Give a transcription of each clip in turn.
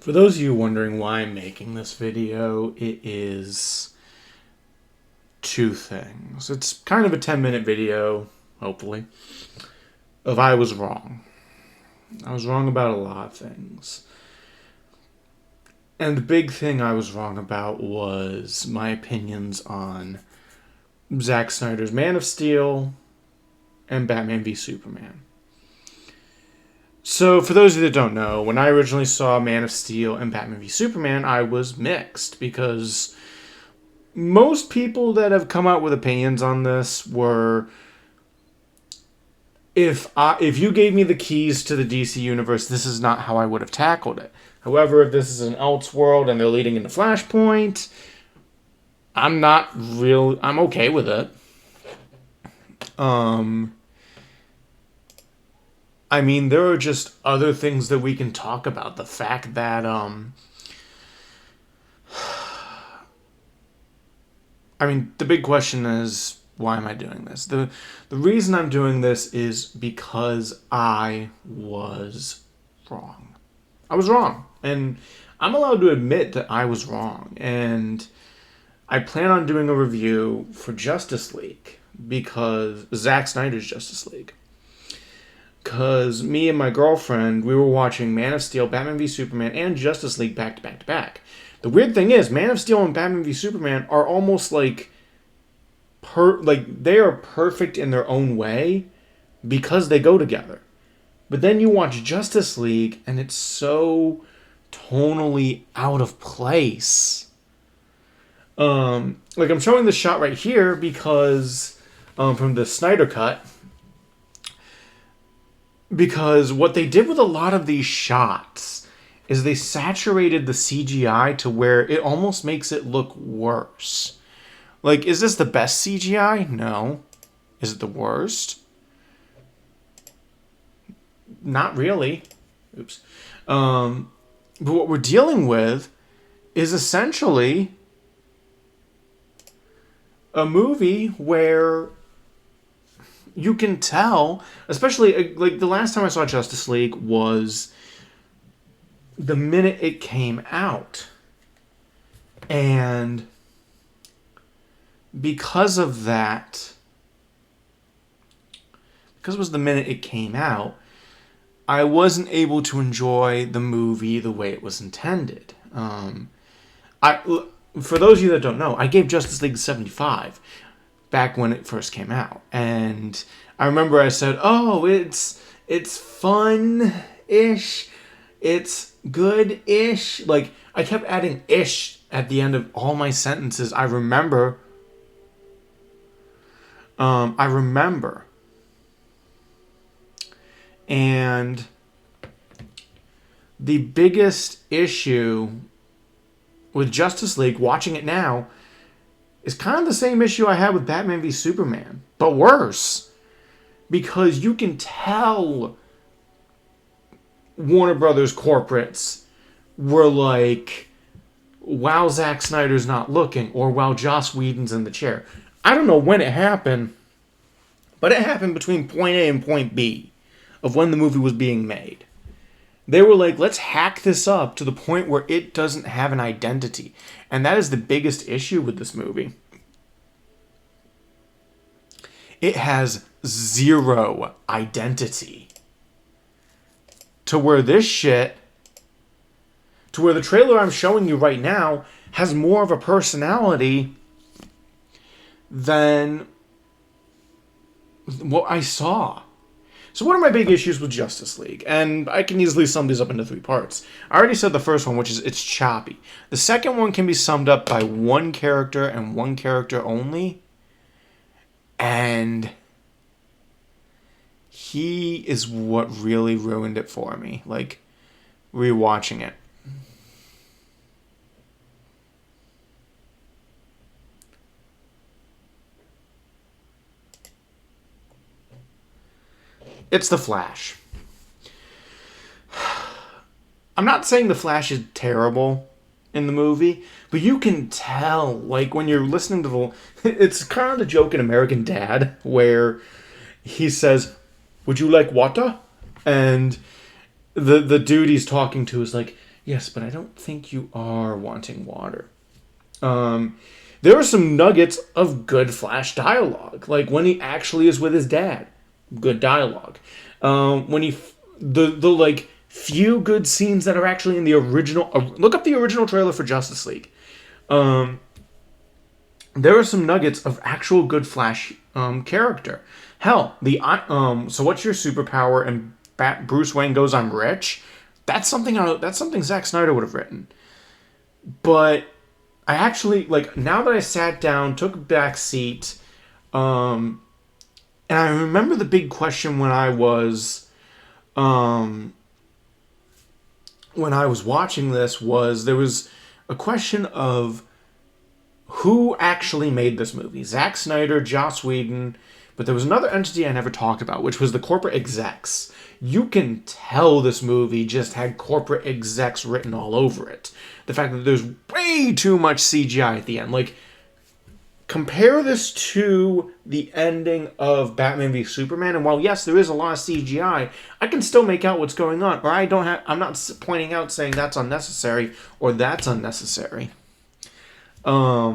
For those of you wondering why I'm making this video, it is two things. It's kind of a 10-minute video, hopefully, of I was wrong. I was wrong about a lot of things. And the big thing I was wrong about was my opinions on Zack Snyder's Man of Steel and Batman v Superman. So, for those of you that don't know, when I originally saw Man of Steel and Batman v Superman, I was mixed because most people that have come out with opinions on this were, if you gave me the keys to the DC universe, this is not how I would have tackled it. However, if this is an Elseworld and they're leading into Flashpoint, I'm okay with it. I mean, there are just other things that we can talk about. The fact that, the big question is, why am I doing this? The reason I'm doing this is because I was wrong. I was wrong. And I'm allowed to admit that I was wrong. And I plan on doing a review for Justice League, because Zack Snyder's Justice League. Because me and my girlfriend, we were watching Man of Steel, Batman v Superman, and Justice League back to back to back. The weird thing is, Man of Steel and Batman v Superman are almost they are perfect in their own way because they go together. But then you watch Justice League, and it's so tonally out of place. I'm showing the shot right here because from the Snyder Cut. Because what they did with a lot of these shots is they saturated the CGI to where it almost makes it look worse. Like, is this the best CGI? No. Is it the worst? Not really. Oops. But what we're dealing with is essentially a movie where you can tell, especially like the last time I saw Justice League was the minute it came out. And because of that, because it was the minute it came out, I wasn't able to enjoy the movie the way it was intended. For those of you that don't know, I gave Justice League 75 back when it first came out. And I remember I said, oh, it's fun-ish, it's good-ish. Like, I kept adding ish at the end of all my sentences. I remember. And the biggest issue with Justice League, watching it now, is kind of the same issue I had with Batman v Superman, but worse. Because you can tell Warner Brothers corporates were like, wow, Zack Snyder's not looking, or wow, Joss Whedon's in the chair. I don't know when it happened, but it happened between point A and point B of when the movie was being made. They were like, let's hack this up to the point where it doesn't have an identity. And that is the biggest issue with this movie. It has zero identity. To where the trailer I'm showing you right now has more of a personality than what I saw. So what are my big issues with Justice League? And I can easily sum these up into 3 parts. I already said the first one, which is it's choppy. The second one can be summed up by one character and one character only. And he is what really ruined it for me. Like, rewatching it. It's the Flash. I'm not saying the Flash is terrible in the movie, but you can tell, like, when you're listening to the... It's kind of the joke in American Dad, where he says, would you like water? And the dude he's talking to is like, Yes, but I don't think you are wanting water. There are some nuggets of good Flash dialogue, like when he actually is with his dad. Good dialogue. When he the like few good scenes that are actually in the original. Look up the original trailer for Justice League. There are some nuggets of actual good Flash character. Hell, so what's your superpower? And Bruce Wayne goes, "I'm rich." That's something. That's something Zack Snyder would have written. But I actually like now that I sat down, took a back seat, and I remember the big question when I was watching this was there was a question of who actually made this movie? Zack Snyder, Joss Whedon, but there was another entity I never talked about, which was the corporate execs. You can tell this movie just had corporate execs written all over it. The fact that there's way too much CGI at the end. Like, compare this to the ending of Batman v Superman, and while yes, there is a lot of CGI, I can still make out what's going on. Or I'm not pointing out saying that's unnecessary or that's unnecessary. But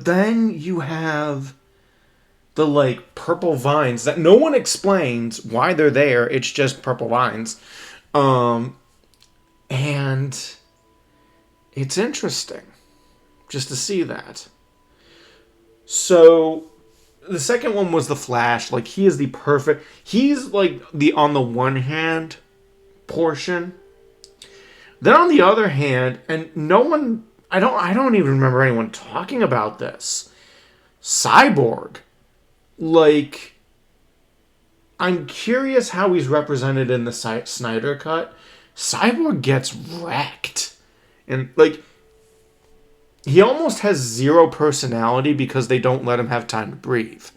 then you have the like purple vines that no one explains why they're there. It's just purple vines. And it's interesting just to see that. So the second one was the Flash. Like he's like the on the one hand portion. Then on the other hand, and no one I don't even remember anyone talking about this. Cyborg. Like, I'm curious how he's represented in the Snyder Cut. Cyborg gets wrecked. And, like, he almost has zero personality because they don't let him have time to breathe.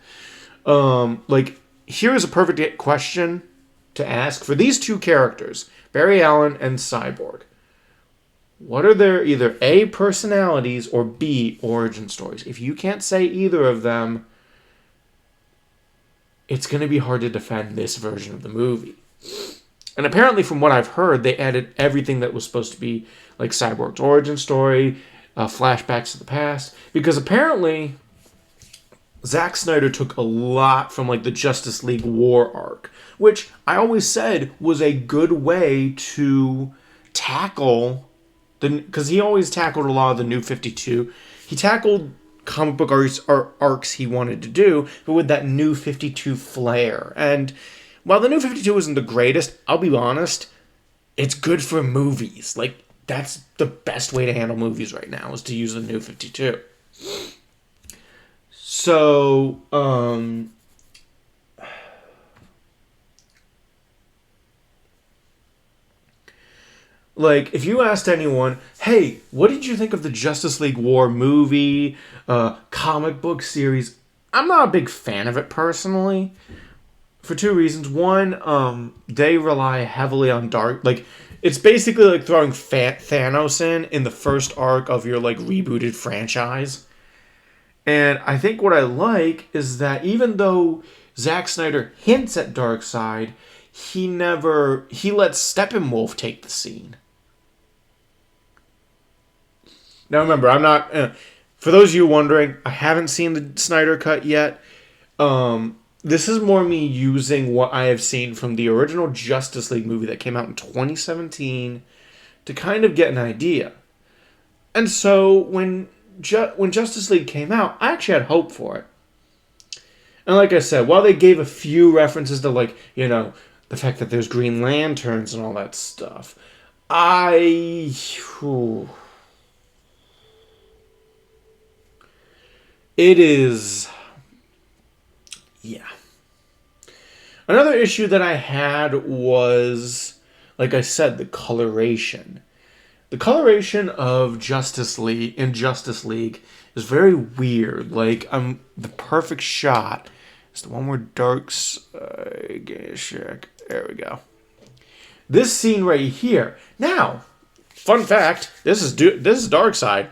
Like, here's a perfect question to ask for these two characters, Barry Allen and Cyborg. What are their either A, personalities, or B, origin stories? If you can't say either of them, it's going to be hard to defend this version of the movie. And apparently, from what I've heard, they added everything that was supposed to be like Cyborg's origin story, flashbacks to the past. Because apparently, Zack Snyder took a lot from like the Justice League War arc, which I always said was a good way to tackle because he always tackled a lot of the New 52. He tackled comic book arcs he wanted to do, but with that New 52 flair. And while the New 52 isn't the greatest, I'll be honest, it's good for movies. Like, that's the best way to handle movies right now, is to use the New 52. So, like, if you asked anyone, hey, what did you think of the Justice League War movie, comic book series? I'm not a big fan of it personally, for two reasons. One, they rely heavily on dark, like, it's basically like throwing Thanos in the first arc of your, like, rebooted franchise. And I think what I like is that even though Zack Snyder hints at Darkseid, he lets Steppenwolf take the scene. Now remember, I'm not... for those of you wondering, I haven't seen the Snyder Cut yet. This is more me using what I have seen from the original Justice League movie that came out in 2017 to kind of get an idea. And so when Justice League came out, I actually had hope for it. And like I said, while they gave a few references to, like, you know, the fact that there's Green Lanterns and all that stuff, it is... yeah. Another issue that I had was, like I said, the coloration. The coloration of Justice League is very weird. Like, the perfect shot is the one where there we go. This scene right here. Now, fun fact, this is Darkseid.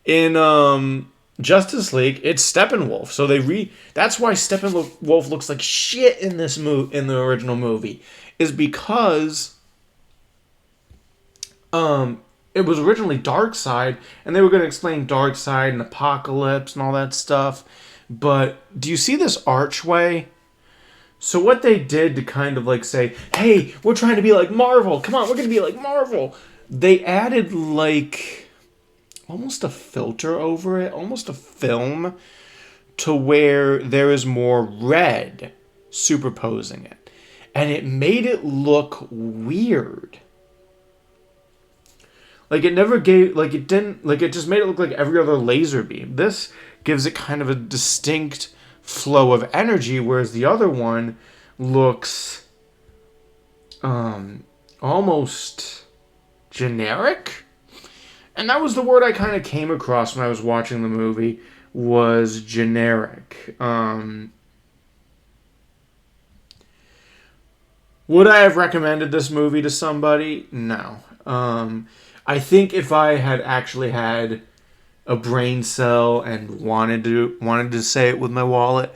In Justice League, it's Steppenwolf. So that's why Steppenwolf looks like shit in the original movie, is because It was originally Darkseid, and they were going to explain Darkseid and Apocalypse and all that stuff. But do you see this archway? So what they did to kind of like say, hey, we're trying to be like Marvel. Come on, we're going to be like Marvel. They added like almost a filter over it, almost a film, to where there is more red superposing it. And it made it look weird. Like it never gave, like it didn't, like it just made it look like every other laser beam. This gives it kind of a distinct flow of energy, whereas the other one looks almost generic. And that was the word I kind of came across when I was watching the movie, was generic. Would I have recommended this movie to somebody? No. I think if I had actually had a brain cell and wanted to say it with my wallet,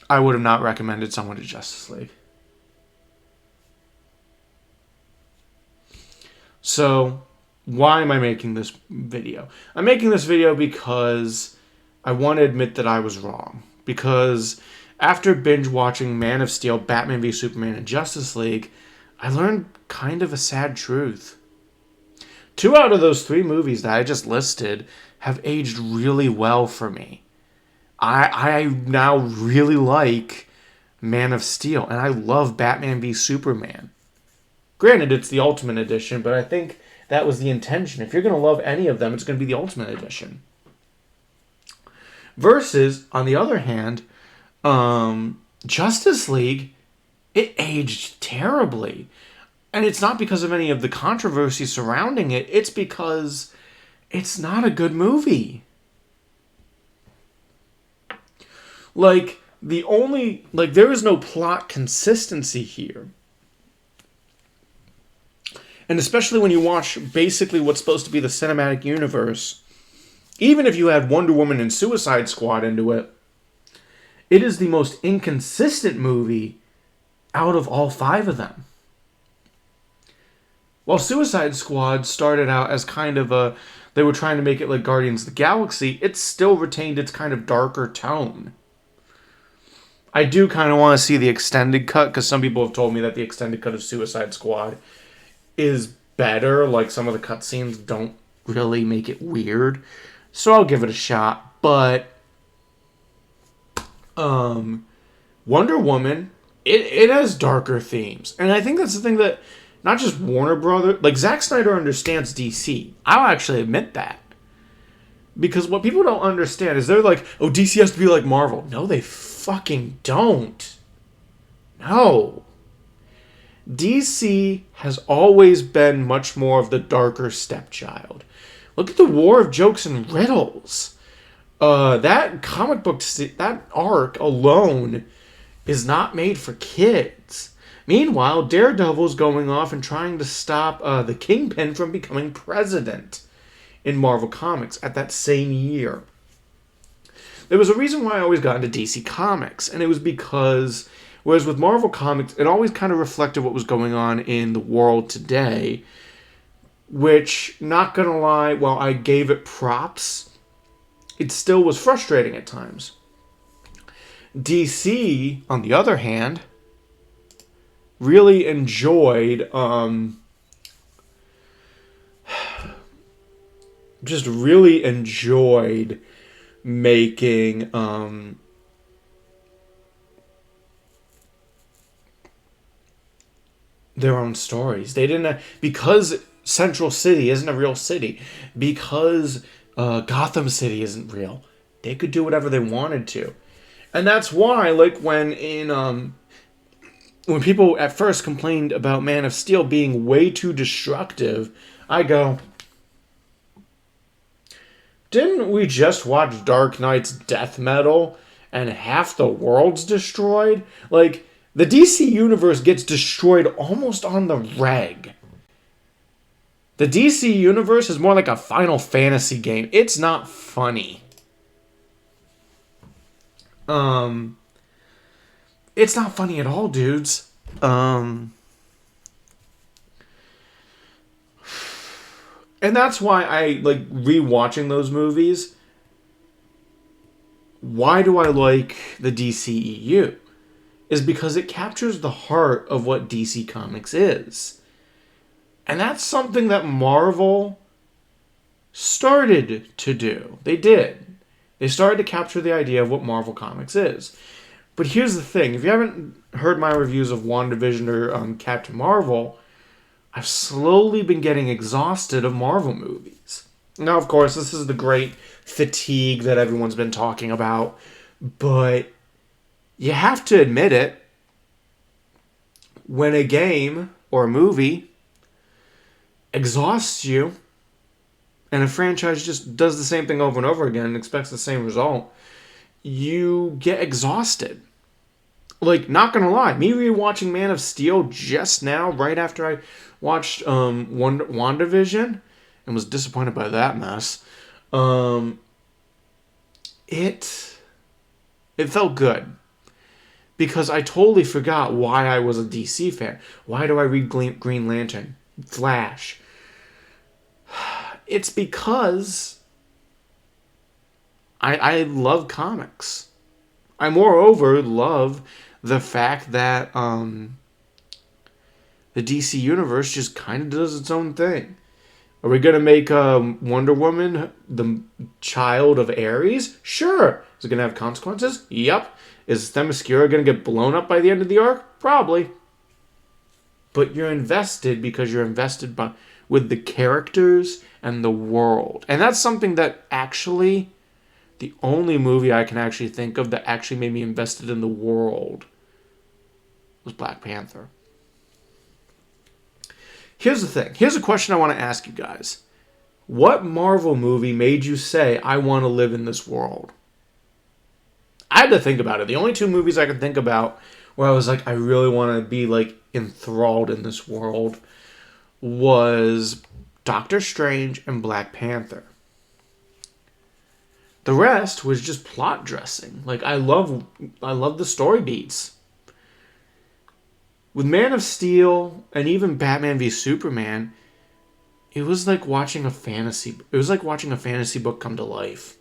I would have not recommended someone to Justice League. So, why am I making this video? I'm making this video because I want to admit that I was wrong. Because after binge watching Man of Steel, Batman v Superman, and Justice League, I learned kind of a sad truth. 2 out of those 3 movies that I just listed have aged really well for me. I now really like Man of Steel, and I love Batman v Superman. Granted, it's the Ultimate Edition, but I think that was the intention. If you're going to love any of them, it's going to be the Ultimate Edition. Versus, on the other hand, Justice League, it aged terribly. And it's not because of any of the controversy surrounding it. It's because it's not a good movie. Like, there is no plot consistency here. And especially when you watch basically what's supposed to be the cinematic universe, even if you add Wonder Woman and Suicide Squad into it, it is the most inconsistent movie out of all 5 of them. While Suicide Squad started out as kind of they were trying to make it like Guardians of the Galaxy, it still retained its kind of darker tone. I do kind of want to see the extended cut, because some people have told me that the extended cut of Suicide Squad is better. Like, some of the cutscenes don't really make it weird. So I'll give it a shot. But Wonder Woman, it has darker themes. And I think that's the thing that not just Warner Brothers, like Zack Snyder understands DC. I'll actually admit that. Because what people don't understand is they're like, oh, DC has to be like Marvel. No, they fucking don't. No. DC has always been much more of the darker stepchild. Look at the War of Jokes and Riddles. That comic book, that arc alone is not made for kids. Meanwhile, Daredevil's going off and trying to stop the Kingpin from becoming president in Marvel Comics at that same year. There was a reason why I always got into DC Comics, and it was because, whereas with Marvel Comics, it always kind of reflected what was going on in the world today, which, not gonna lie, while I gave it props, it still was frustrating at times. DC, on the other hand, really enjoyed making their own stories. They didn't, because Central City isn't a real city, because Gotham City isn't real, they could do whatever they wanted to. And that's why, like, when people at first complained about Man of Steel being way too destructive, I go, didn't we just watch Dark Knight's death metal and half the world's destroyed? Like, the DC universe gets destroyed almost on the reg. The DC universe is more like a Final Fantasy game. It's not funny. It's not funny at all, dudes. And that's why I like rewatching those movies. Why do I like the DCEU? Is because it captures the heart of what DC Comics is. And that's something that Marvel started to do. They did. They started to capture the idea of what Marvel Comics is. But here's the thing. If you haven't heard my reviews of WandaVision or Captain Marvel, I've slowly been getting exhausted of Marvel movies. Now, of course, this is the great fatigue that everyone's been talking about. But you have to admit it. When a game or a movie exhausts you, and a franchise just does the same thing over and over again and expects the same result, you get exhausted. Like, not gonna lie, me rewatching Man of Steel just now, right after I watched WandaVision, and was disappointed by that mess, it felt good. Because I totally forgot why I was a DC fan. Why do I read Green Lantern? Flash. It's because I love comics. I moreover love the fact that the DC universe just kind of does its own thing. Are we going to make Wonder Woman the child of Ares? Sure. Is it going to have consequences? Yep. Is Themyscira going to get blown up by the end of the arc? Probably. But you're invested because you're invested with the characters and the world. And that's something that actually, the only movie I can actually think of that actually made me invested in the world was Black Panther. Here's the thing. Here's a question I want to ask you guys. What Marvel movie made you say, I want to live in this world? I had to think about it. The only two movies I could think about where I was like, I really want to be like enthralled in this world was Doctor Strange and Black Panther. The rest was just plot dressing. Like, I love the story beats. With Man of Steel and even Batman v Superman, it was like watching a fantasy book come to life.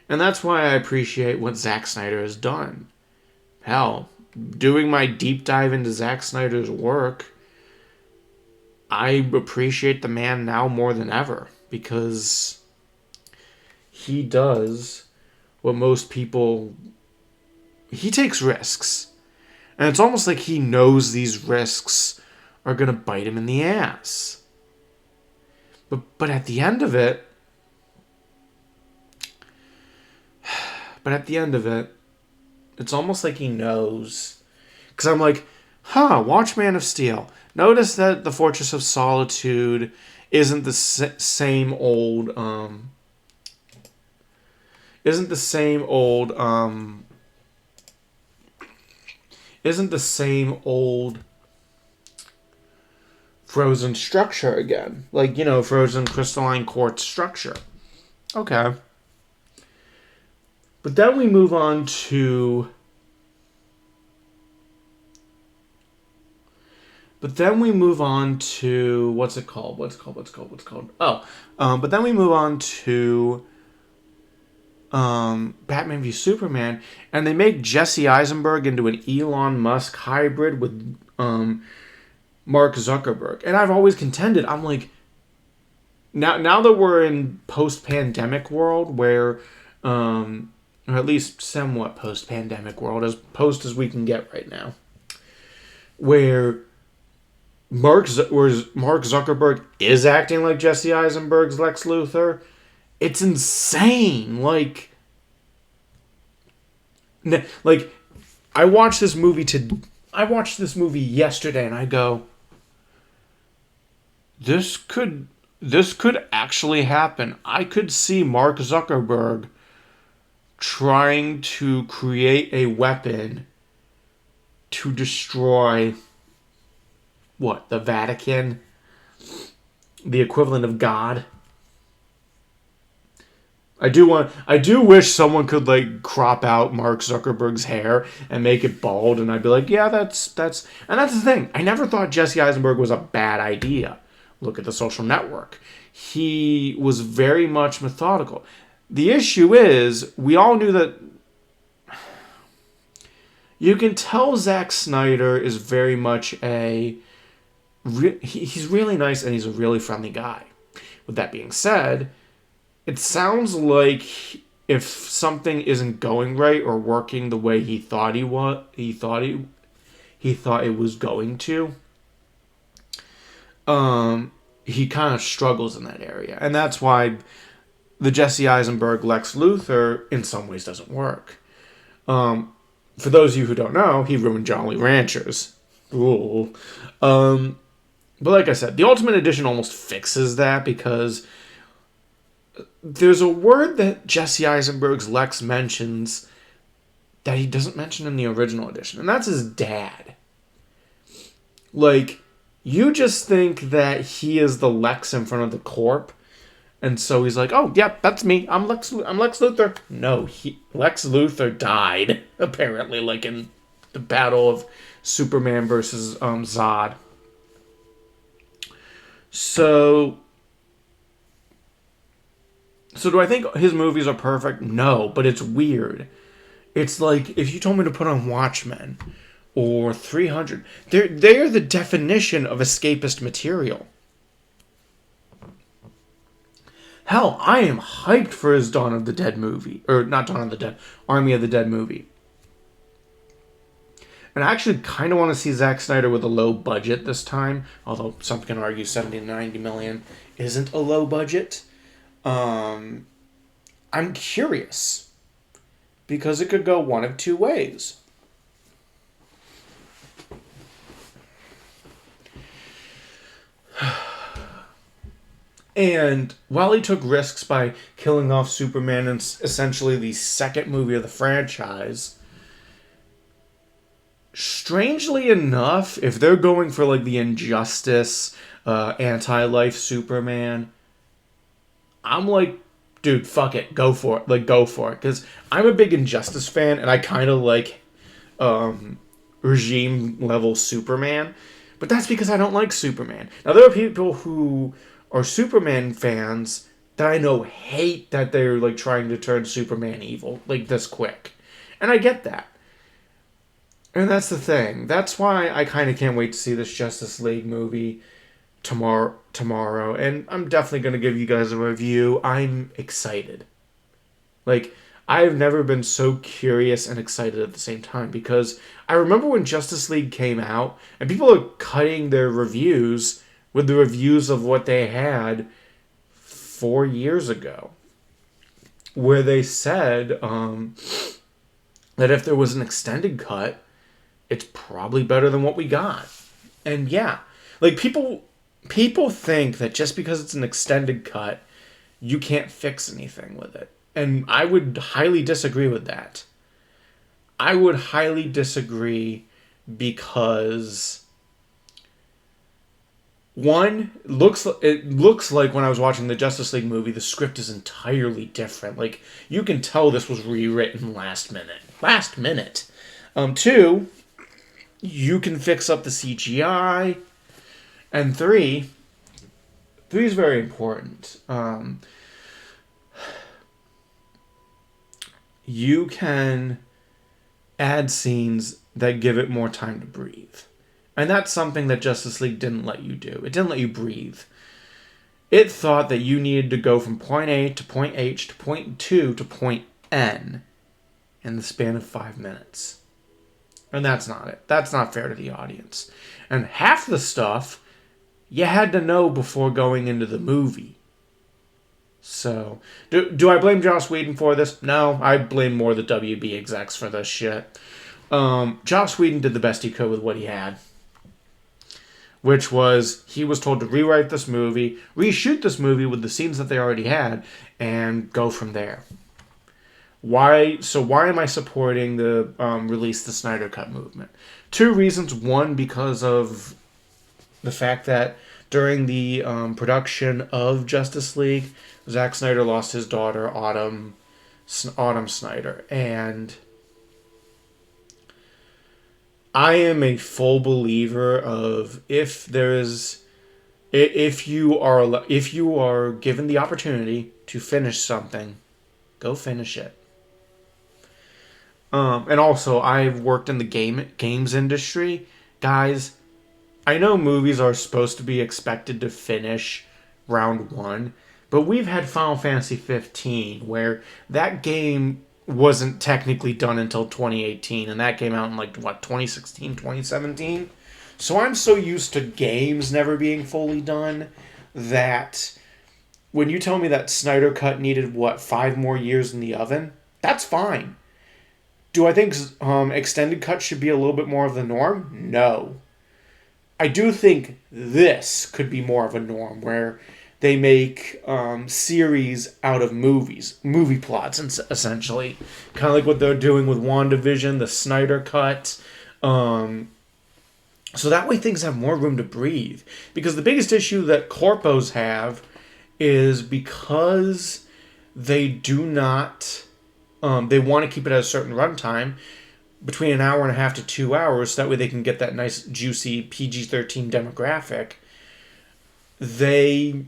And that's why I appreciate what Zack Snyder has done. Hell, doing my deep dive into Zack Snyder's work, I appreciate the man now more than ever because he does what most people... He takes risks. And it's almost like he knows these risks are going to bite him in the ass. But at the end of it, it's almost like he knows. Because I'm like, watch Man of Steel. Notice that the Fortress of Solitude isn't the same old, frozen structure again. Like, frozen crystalline quartz structure. Okay. But then we move on to... what's it called? But then we move on to Batman v Superman, and they make Jesse Eisenberg into an Elon Musk hybrid with Mark Zuckerberg. And I've always contended, I'm like, now that we're in post-pandemic world where, or at least somewhat post-pandemic world, as post as we can get right now, where Mark Zuckerberg is acting like Jesse Eisenberg's Lex Luthor. It's insane. Like I watched this movie yesterday, and I go, this could actually happen. I could see Mark Zuckerberg trying to create a weapon to destroy the Vatican, the equivalent of God. I do wish someone could crop out Mark Zuckerberg's hair and make it bald, and I'd be like, yeah, that's and that's the thing. I never thought Jesse Eisenberg was a bad idea. Look at The Social Network. He was very much methodical. The issue is, we all knew that you can tell Zack Snyder is very much he's really nice and he's a really friendly guy. With that being said, it sounds like if something isn't going right or working the way he thought it was going to, he kind of struggles in that area. And that's why the Jesse Eisenberg Lex Luthor in some ways doesn't work. For those of you who don't know, he ruined Jolly Ranchers. Ooh. But like I said, the Ultimate Edition almost fixes that, because there's a word that Jesse Eisenberg's Lex mentions that he doesn't mention in the original edition, and that's his dad. Like, you just think that he is the Lex in front of the corp, and so he's like, "Oh, yeah, that's me. I'm Lex Luthor." No, Lex Luthor died, apparently, like in the battle of Superman versus Zod. So do I think his movies are perfect? No, but it's weird. It's like if you told me to put on Watchmen or 300, they're the definition of escapist material. Hell, I am hyped for his Dawn of the Dead movie. Or not Dawn of the Dead, Army of the Dead movie. And I actually kind of want to see Zack Snyder with a low budget this time. Although some can argue 70 to 90 million isn't a low budget. I'm curious. Because it could go one of two ways. And while he took risks by killing off Superman in essentially the second movie of the franchise, strangely enough, if they're going for like the Injustice, anti-life Superman, I'm like, dude, fuck it, go for it. Like, go for it. Because I'm a big Injustice fan, and I kind of like regime-level Superman. But that's because I don't like Superman. Now, there are people who are Superman fans that I know hate that they're like trying to turn Superman evil like this quick. And I get that. And that's the thing. That's why I kind of can't wait to see this Justice League movie tomorrow. And I'm definitely going to give you guys a review. I'm excited. Like, I've never been so curious and excited at the same time, because I remember when Justice League came out and people are cutting their reviews with the reviews of what they had 4 years ago, where they said that if there was an extended cut, it's probably better than what we got. And yeah, like people think that just because it's an extended cut, you can't fix anything with it. And I would highly disagree with that. I would highly disagree because, one, it looks like when I was watching the Justice League movie, the script is entirely different. Like, you can tell this was rewritten last minute. Two, you can fix up the CGI. And three is very important. You can add scenes that give it more time to breathe. And that's something that Justice League didn't let you do. It didn't let you breathe. It thought that you needed to go from point A to point H to point 2 to point N in the span of 5 minutes. And that's not it. That's not fair to the audience. And half the stuff you had to know before going into the movie. So, do I blame Joss Whedon for this? No, I blame more the WB execs for this shit. Joss Whedon did the best he could with what he had. Which was, he was told to rewrite this movie, reshoot this movie with the scenes that they already had, and go from there. Why am I supporting the release the Snyder Cut movement? 2 reasons. One, because of the fact that during the production of Justice League, Zack Snyder lost his daughter, Autumn Snyder. And I am a full believer of if there is if you are given the opportunity to finish something, go finish it. And also, I've worked in the games industry, guys. I know movies are supposed to be expected to finish round one, but we've had Final Fantasy 15 where that game wasn't technically done until 2018, and that came out in like what 2016, 2017. So I'm so used to games never being fully done that when you tell me that Snyder Cut needed what 5 more years in the oven, that's fine. Do I think extended cut should be a little bit more of the norm? No. I do think this could be more of a norm where they make series out of movie plots, essentially. Kind of like what they're doing with WandaVision, the Snyder Cut. So that way things have more room to breathe. Because the biggest issue that corpos have is because they do not... they want to keep it at a certain runtime, between an hour and a half to 2 hours, so that way they can get that nice, juicy PG-13 demographic. They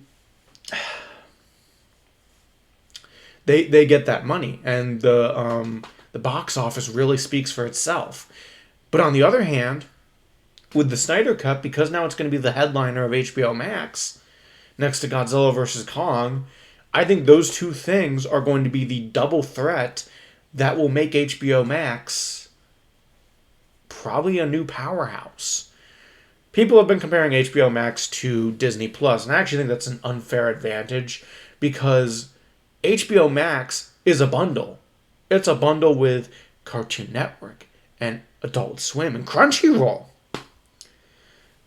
get that money, and the box office really speaks for itself. But on the other hand, with the Snyder Cut, because now it's going to be the headliner of HBO Max, next to Godzilla vs. Kong, I think those two things are going to be the double threat that will make HBO Max probably a new powerhouse. People have been comparing HBO Max to Disney Plus, and I actually think that's an unfair advantage because HBO Max is a bundle. It's a bundle with Cartoon Network and Adult Swim and Crunchyroll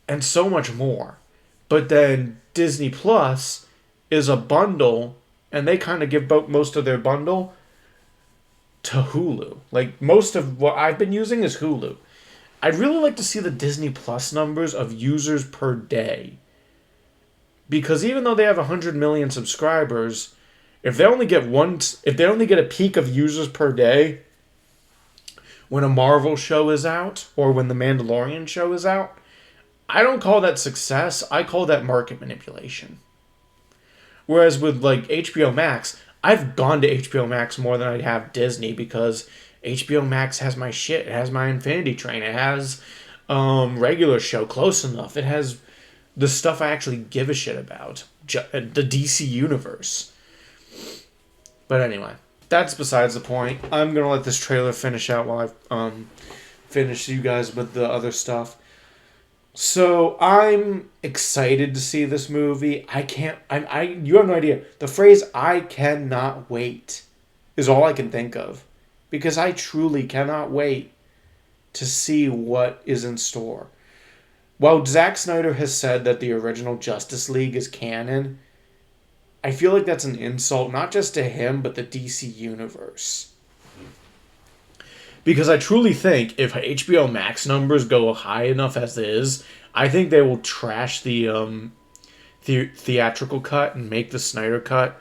and so much more. But then Disney Plus is a bundle, and they kind of give most of their bundle to Hulu. Like, most of what I've been using is Hulu. I'd really like to see the Disney Plus numbers of users per day. Because even though they have 100 million subscribers, if they only get a peak of users per day when a Marvel show is out or when the Mandalorian show is out, I don't call that success. I call that market manipulation. Whereas with like HBO Max, I've gone to HBO Max more than I'd have Disney because HBO Max has my shit. It has my Infinity Train. It has regular show Close Enough. It has the stuff I actually give a shit about. The DC universe. But anyway, that's besides the point. I'm going to let this trailer finish out while I finish you guys with the other stuff. So I'm excited to see this movie. You have no idea. The phrase "I cannot wait" is all I can think of. Because I truly cannot wait to see what is in store. While Zack Snyder has said that the original Justice League is canon, I feel like that's an insult not just to him, but the DC universe. Because I truly think if HBO Max numbers go high enough as is, I think they will trash the theatrical cut and make the Snyder Cut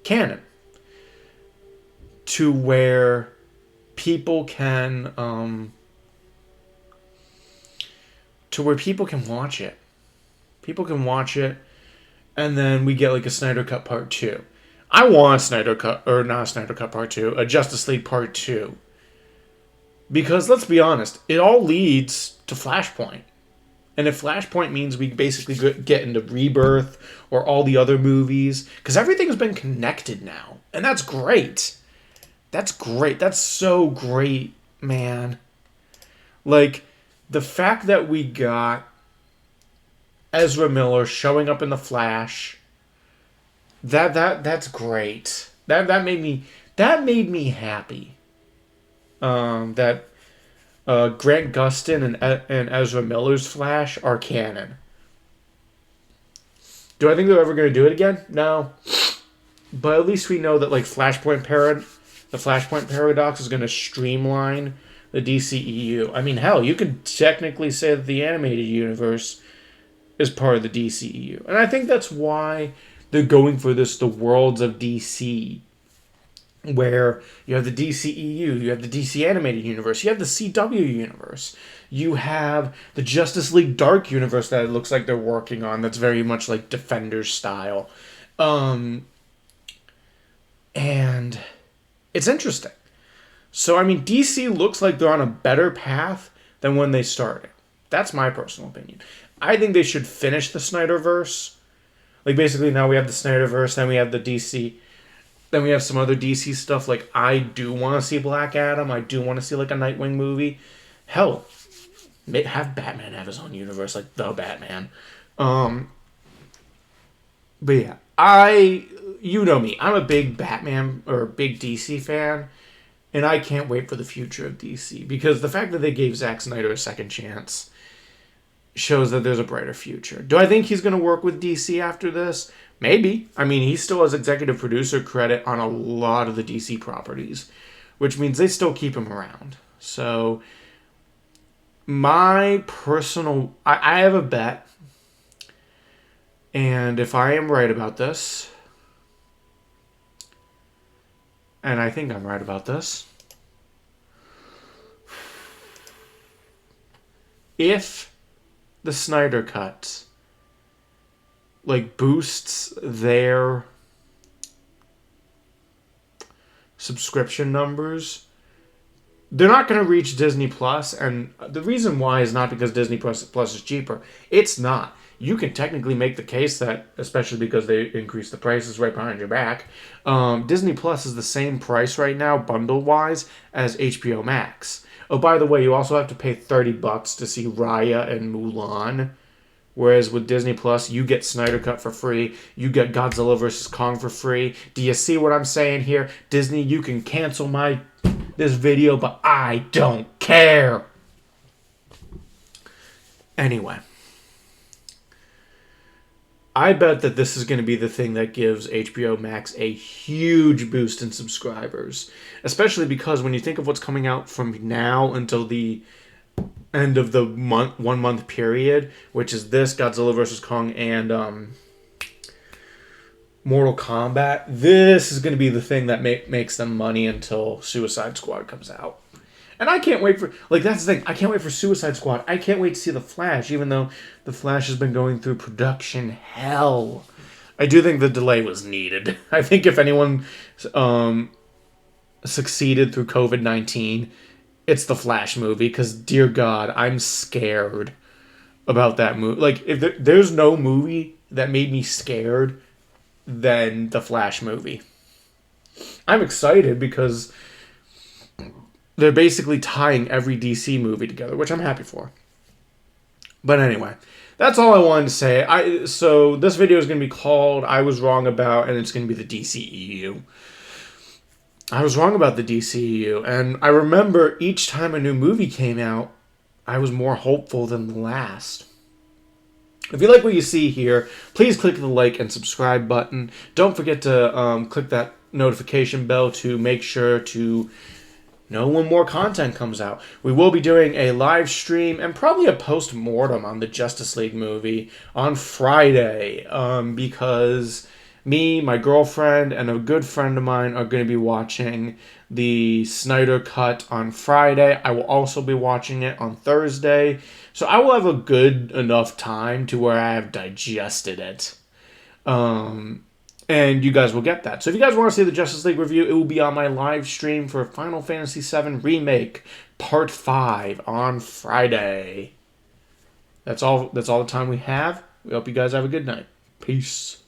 canon to where people can watch it. People can watch it, and then we get like a Snyder Cut Part 2. I want a Snyder Cut, or not a Snyder Cut Part 2, a Justice League Part 2. Because let's be honest, it all leads to Flashpoint. And if Flashpoint means we basically get into Rebirth or all the other movies, because everything's been connected now. And that's great. That's great. That's so great, man. Like, the fact that we got Ezra Miller showing up in The Flash, that's great. That made me happy. That Grant Gustin and Ezra Miller's Flash are canon. Do I think they're ever going to do it again? No. But at least we know that like the Flashpoint Paradox is going to streamline the DCEU. I mean, hell, you could technically say that the animated universe is part of the DCEU. And I think that's why they're going for this, the Worlds of DC where you have the DCEU, you have the DC Animated Universe, you have the CW Universe, you have the Justice League Dark Universe that it looks like they're working on that's very much like Defenders style. And it's interesting. So, I mean, DC looks like they're on a better path than when they started. That's my personal opinion. I think they should finish the Snyderverse. Like, basically, now we have the Snyderverse, then we have the DC. Then we have some other DC stuff. Like, I do want to see Black Adam. I do want to see, like, a Nightwing movie. Hell, have Batman have his own universe, like the Batman. But yeah, you know me. I'm a big Batman or big DC fan. And I can't wait for the future of DC. Because the fact that they gave Zack Snyder a second chance shows that there's a brighter future. Do I think he's going to work with DC after this? Maybe. I mean, he still has executive producer credit on a lot of the DC properties, which means they still keep him around. So, my personal... I have a bet, and if I am right about this, and I think I'm right about this, if the Snyder Cut like boosts their subscription numbers, they're not going to reach Disney Plus, and the reason why is not because Disney Plus is cheaper. It's not. You can technically make the case that, especially because they increase the prices right behind your back, Disney Plus is the same price right now, bundle-wise, as HBO Max. Oh, by the way, you also have to pay $30 to see Raya and Mulan. Whereas with Disney Plus, you get Snyder Cut for free. You get Godzilla vs. Kong for free. Do you see what I'm saying here? Disney, you can cancel this video, but I don't care. Anyway. I bet that this is going to be the thing that gives HBO Max a huge boost in subscribers. Especially because when you think of what's coming out from now until the end of the 1 month period, which is this, Godzilla vs. Kong, and Mortal Kombat, this is going to be the thing that makes them money until Suicide Squad comes out. And I can't wait for... Like, that's the thing. I can't wait for Suicide Squad. I can't wait to see The Flash, even though The Flash has been going through production hell. I do think the delay was needed. I think if anyone succeeded through COVID-19, it's the Flash movie. Because, dear God, I'm scared about that movie. Like, if there's no movie that made me scared than the Flash movie. I'm excited because... they're basically tying every DC movie together, which I'm happy for. But anyway, that's all I wanted to say. So this video is going to be called I Was Wrong About, and it's going to be the DCEU. I was wrong about the DCEU, and I remember each time a new movie came out, I was more hopeful than the last. If you like what you see here, please click the like and subscribe button. Don't forget to click that notification bell to make sure to know when more content comes out. We will be doing a live stream and probably a post-mortem on the Justice League movie on Friday, because me, my girlfriend, and a good friend of mine are going to be watching the Snyder Cut on Friday. I will also be watching it on Thursday, so I will have a good enough time to where I have digested it. And you guys will get that. So if you guys want to see the Justice League review, it will be on my live stream for Final Fantasy VII Remake Part 5 on Friday. That's all the time we have. We hope you guys have a good night. Peace.